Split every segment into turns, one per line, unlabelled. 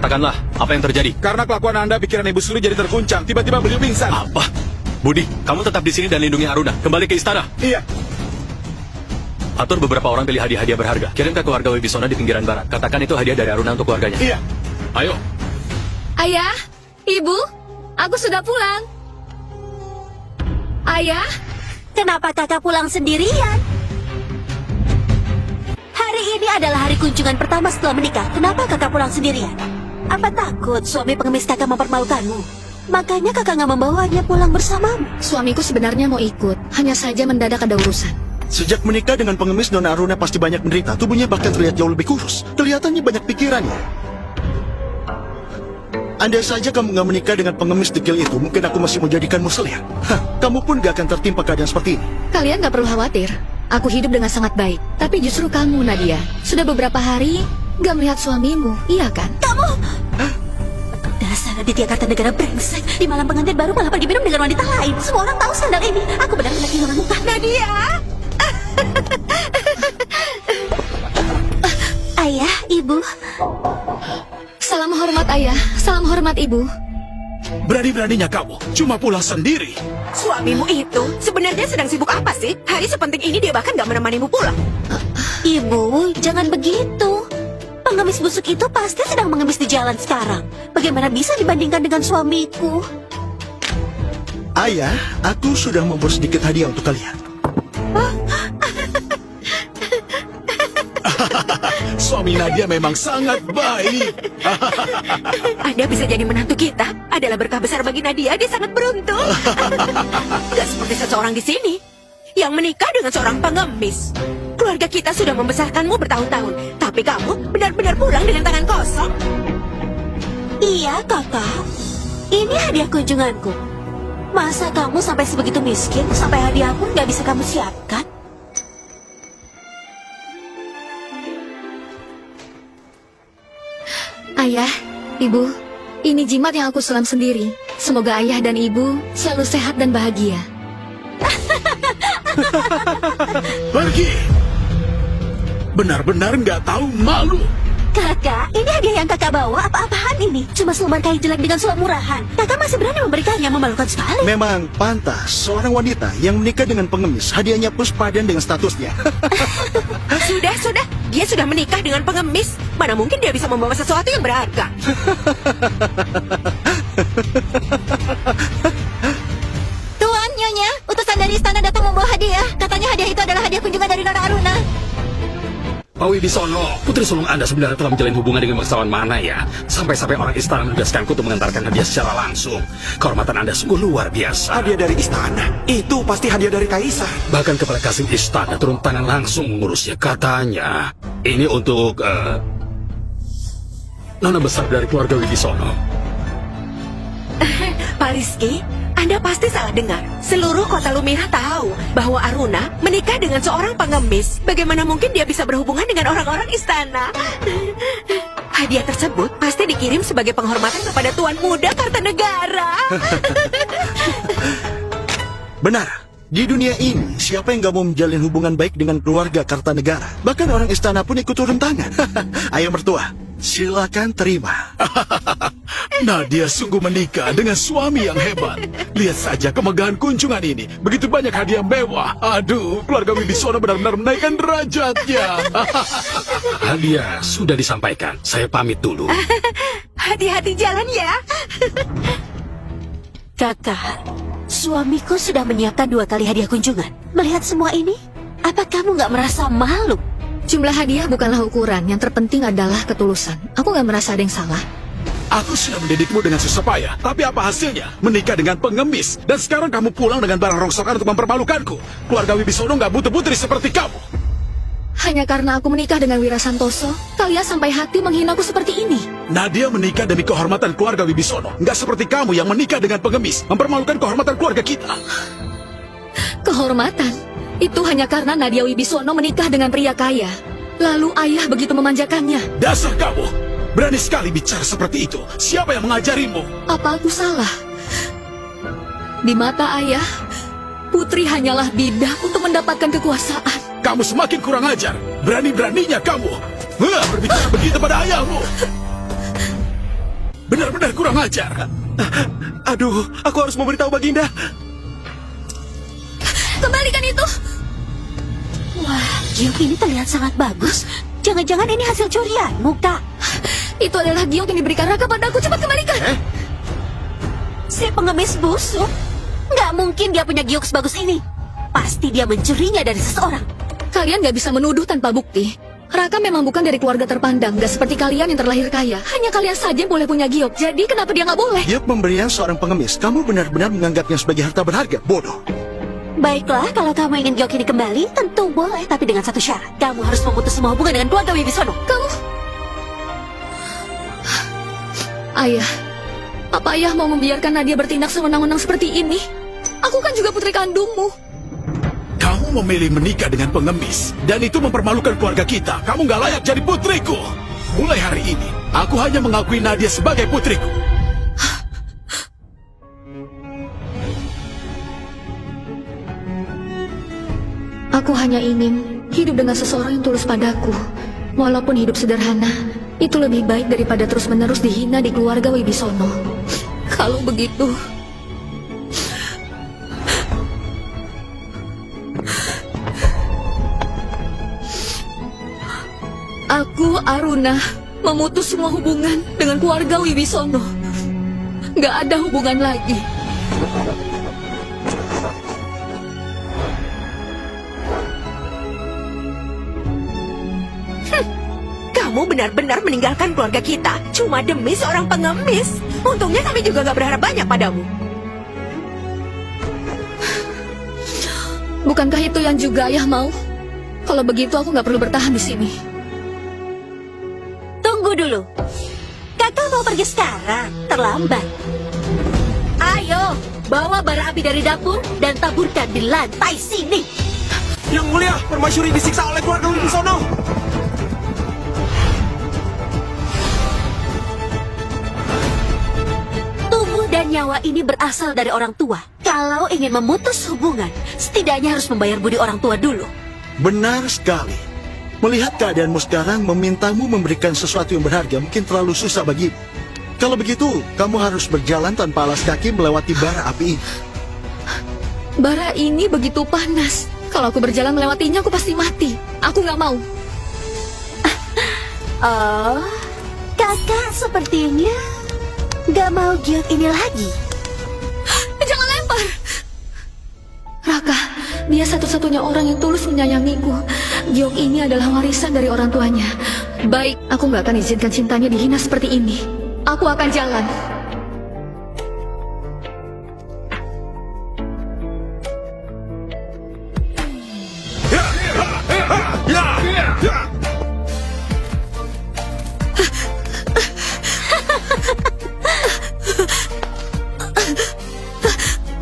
Katakanlah, apa yang terjadi?
Karena kelakuan Anda, pikiran Ibu Suri jadi terguncang. Tiba-tiba beliau pingsan.
Apa? Budi, kamu tetap di sini dan lindungi Aruna. Kembali ke istana.
Iya.
Atur beberapa orang pilih hadiah-hadiah berharga. Kirim ke keluarga Wibisona di pinggiran barat. Katakan itu hadiah dari Aruna untuk keluarganya.
Iya.
Ayo.
Ayah, Ibu, aku sudah pulang. Ayah,
Kenapa kakak pulang sendirian? Hari ini adalah hari kunjungan pertama setelah menikah. Kenapa kakak pulang sendirian? Apa takut suami pengemis kakak mempermalukanmu? Makanya kakak nggak membawanya pulang bersamamu.
suamiku sebenarnya mau ikut. Hanya saja mendadak ada urusan.
Sejak menikah dengan pengemis, Nona Aruna pasti banyak menderita. Tubuhnya bahkan terlihat jauh lebih kurus. Kelihatannya banyak pikirannya. Andai saja kamu nggak menikah dengan pengemis dekil itu, mungkin aku masih menjadikanmu selir. Hah, kamu pun gak akan tertimpa keadaan seperti ini.
Kalian gak perlu khawatir. Aku hidup dengan sangat baik. Tapi justru kamu, Nadia, sudah beberapa hari gak melihat suamimu, iya kan?
Kamu! Dasar Aditya Kartanegara brengsek. Di malam pengantin baru malah pergi minum dengan wanita lain. Semua orang tahu skandal ini. Aku benar-benar kehilangan muka. Nadia! Ayah, Ibu.
Salam hormat ayah, salam hormat ibu.
Berani-beraninya kamu cuma pulang sendiri.
Suamimu itu sebenarnya sedang sibuk apa sih? Hari sepenting ini dia bahkan gak menemanimu pulang.
Ibu, jangan begitu. Pengemis busuk itu pasti sedang mengemis di jalan sekarang. Bagaimana bisa dibandingkan dengan suamiku?
Ayah, aku sudah membawa sedikit hadiah untuk kalian.
Suami Nadia memang sangat baik.
Anda bisa jadi menantu kita adalah berkah besar bagi Nadia. Dia sangat beruntung. Gak seperti seseorang di sini yang menikah dengan seorang pengemis. Keluarga kita sudah membesarkanmu bertahun-tahun, tapi kamu benar-benar pulang dengan tangan kosong.
Iya, kakak. Ini hadiah kunjunganku. Masa kamu sampai sebegitu miskin, sampai hadiah pun gak bisa kamu siapkan?
Ayah, ibu, ini jimat yang aku sulam sendiri. Semoga ayah dan ibu selalu sehat dan bahagia.
Pergi. Benar-benar nggak tahu malu.
Kakak, ini hadiah yang kakak bawa apa-apaan ini? Cuma selembar kain jelek dengan sulap murahan. Kakak masih berani memberikannya, memalukan sekali.
Memang pantas seorang wanita yang menikah dengan pengemis, hadiahnya pun sepadan dengan statusnya.
Sudah. Dia sudah menikah dengan pengemis. Mana mungkin dia bisa membawa sesuatu yang berharga.
Tuan, Nyonya, utusan dari istana datang membawa hadiah. Katanya hadiah itu adalah hadiah kunjungan dari Nona Aruna.
Pak Wibisono, putri sulung Anda sebenarnya telah menjalin hubungan dengan bangsawan mana ya? Sampai-sampai orang istana menugaskanku untuk mengantarkan hadiah secara langsung. Kehormatan Anda sungguh luar biasa.
Hadiah dari istana? Itu pasti hadiah dari Kaisar.
Bahkan kepala kasih istana turun tangan langsung mengurusnya. Katanya, ini untuk nona besar dari keluarga Wibisono.
Pak Rizky, Anda pasti salah dengar. Seluruh kota Lumira tahu bahwa Aruna menikah dengan seorang pengemis. Bagaimana mungkin dia bisa berhubungan dengan orang-orang istana? Hadiah tersebut pasti dikirim sebagai penghormatan kepada Tuan Muda Kartanegara.
Benar. Di dunia ini, siapa yang gak mau menjalin hubungan baik dengan keluarga Kartanegara? Bahkan orang istana pun ikut turun tangan. Ayo mertua, silakan terima.
Nadia sungguh menikah dengan suami yang hebat. Lihat saja kemegahan kunjungan ini. Begitu banyak hadiah mewah. Aduh, keluarga Wibisono benar-benar menaikkan derajatnya.
Hadiah sudah disampaikan. Saya pamit dulu.
Hati-hati jalan ya.
Kakak, suamiku sudah menyiapkan 2 kali hadiah kunjungan. Melihat semua ini, apa kamu gak merasa malu?
Jumlah hadiah bukanlah ukuran, yang terpenting adalah ketulusan. Aku gak merasa ada yang salah.
Aku sudah mendidikmu dengan susah payah. Tapi apa hasilnya? Menikah dengan pengemis. Dan sekarang kamu pulang dengan barang rongsokan untuk mempermalukanku. Keluarga Wibisono gak butuh putri seperti kamu.
Hanya karena aku menikah dengan Wira Santoso, kalian sampai hati menghinaku seperti ini.
Nadia menikah demi kehormatan keluarga Wibisono. Nggak seperti kamu yang menikah dengan pengemis. Mempermalukan kehormatan keluarga kita.
Kehormatan? Itu hanya karena Nadia Wibisono menikah dengan pria kaya. Lalu ayah begitu memanjakannya.
Dasar kamu! Berani sekali bicara seperti itu. Siapa yang mengajarimu?
Apa aku salah? Di mata ayah, putri hanyalah bidah untuk mendapatkan kekuasaan.
Kamu semakin kurang ajar. Berani-beraninya kamu berbicara begitu pada ayahmu. Benar-benar kurang ajar.
Aduh, aku harus memberitahu Baginda.
Kembalikan itu.
Wah, giok ini terlihat sangat bagus. Jangan-jangan ini hasil curianmu, Kak.
Itu adalah giok yang diberikan Raka padaku. Cepat kembalikan.
Si pengemis busuk. Nggak mungkin dia punya giok sebagus ini. Pasti dia mencurinya dari seseorang.
Kalian gak bisa menuduh tanpa bukti. Raka memang bukan dari keluarga terpandang. Gak seperti kalian yang terlahir kaya. Hanya kalian saja yang boleh punya giok. Jadi kenapa dia gak boleh?
Giok pemberian seorang pengemis. Kamu benar-benar menganggapnya sebagai harta berharga. Bodoh.
Baiklah, kalau kamu ingin giok ini kembali, tentu boleh. Tapi dengan satu syarat. Kamu harus memutus semua hubungan dengan keluarga Wibisono.
Kamu... Ayah, apa ayah mau membiarkan Nadia bertindak sewenang-wenang seperti ini? Aku kan juga putri kandungmu.
Kamu memilih menikah dengan pengemis, dan itu mempermalukan keluarga kita. Kamu gak layak jadi putriku. Mulai hari ini, aku hanya mengakui Nadia sebagai putriku.
Aku hanya ingin hidup dengan seseorang yang tulus padaku. Walaupun hidup sederhana, itu lebih baik daripada terus-menerus dihina di keluarga Wibisono. Kalau begitu... Aku, Aruna, memutus semua hubungan dengan keluarga Wibisono. Gak ada hubungan lagi.
Kamu benar-benar meninggalkan keluarga kita cuma demi seorang pengemis. Untungnya kami juga gak berharap banyak padamu.
Bukankah itu yang juga ayah mau? Kalau begitu aku gak perlu bertahan di sini.
Tunggu dulu. Kakak mau pergi sekarang? Terlambat. Ayo, bawa bara api dari dapur dan taburkan di lantai sini.
Yang mulia, permaisuri disiksa oleh keluarga Wibisono.
Tubuh dan nyawa ini berasal dari orang tua. Kalau ingin memutus hubungan, setidaknya harus membayar budi orang tua dulu.
Benar sekali. Melihat keadaanmu sekarang, memintamu memberikan sesuatu yang berharga mungkin terlalu susah bagimu. Kalau begitu, kamu harus berjalan tanpa alas kaki melewati bara api ini.
Bara ini begitu panas. Kalau aku berjalan melewatinya, aku pasti mati. Aku gak mau.
Oh, kakak sepertinya gak mau giok ini lagi.
Jangan lempar. Raka, dia satu-satunya orang yang tulus menyayangiku. Giok ini adalah warisan dari orang tuanya. Baik, aku gak akan izinkan cintanya dihina seperti ini. Aku akan jalan.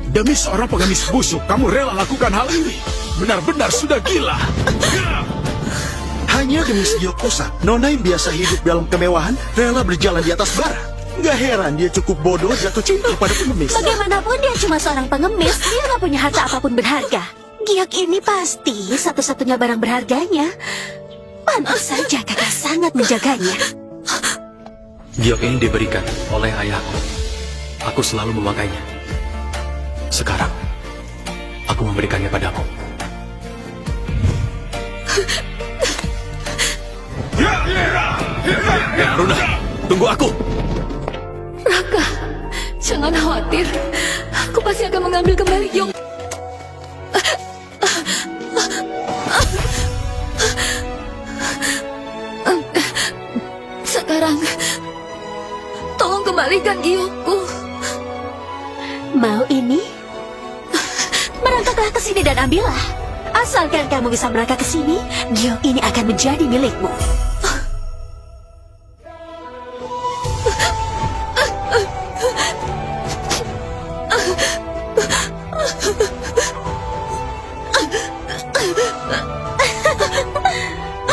Demi seorang pengemis busuk, kamu rela lakukan hal ini. Benar-benar sudah gila.
Hanya demi segiok rusak, Nona yang biasa hidup dalam kemewahan rela berjalan di atas bara. Gak heran dia cukup bodoh jatuh cinta pada pengemis.
Bagaimanapun dia cuma seorang pengemis, dia gak punya harta apapun berharga. Giok ini pasti satu-satunya barang berharganya. Pantas saja kakak sangat menjaganya.
Giok ini diberikan oleh ayahku. Aku selalu memakainya. Sekarang, aku memberikannya padamu. Aruna, tunggu aku.
Raka, jangan khawatir. Aku pasti akan mengambil kembali Giok. Sekarang, tolong kembalikan Giokku.
Mau ini? Merangkaklah ke sini dan ambillah. Asalkan kamu bisa merangkak ke sini, giok ini akan menjadi milikmu.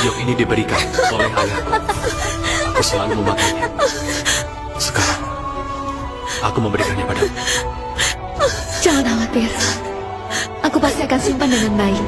Giok ini diberikan oleh ayahku. Aku selalu memakainya. Sekarang, aku memberikannya padamu.
Jangan khawatir. Aku pasti akan simpan dengan baik.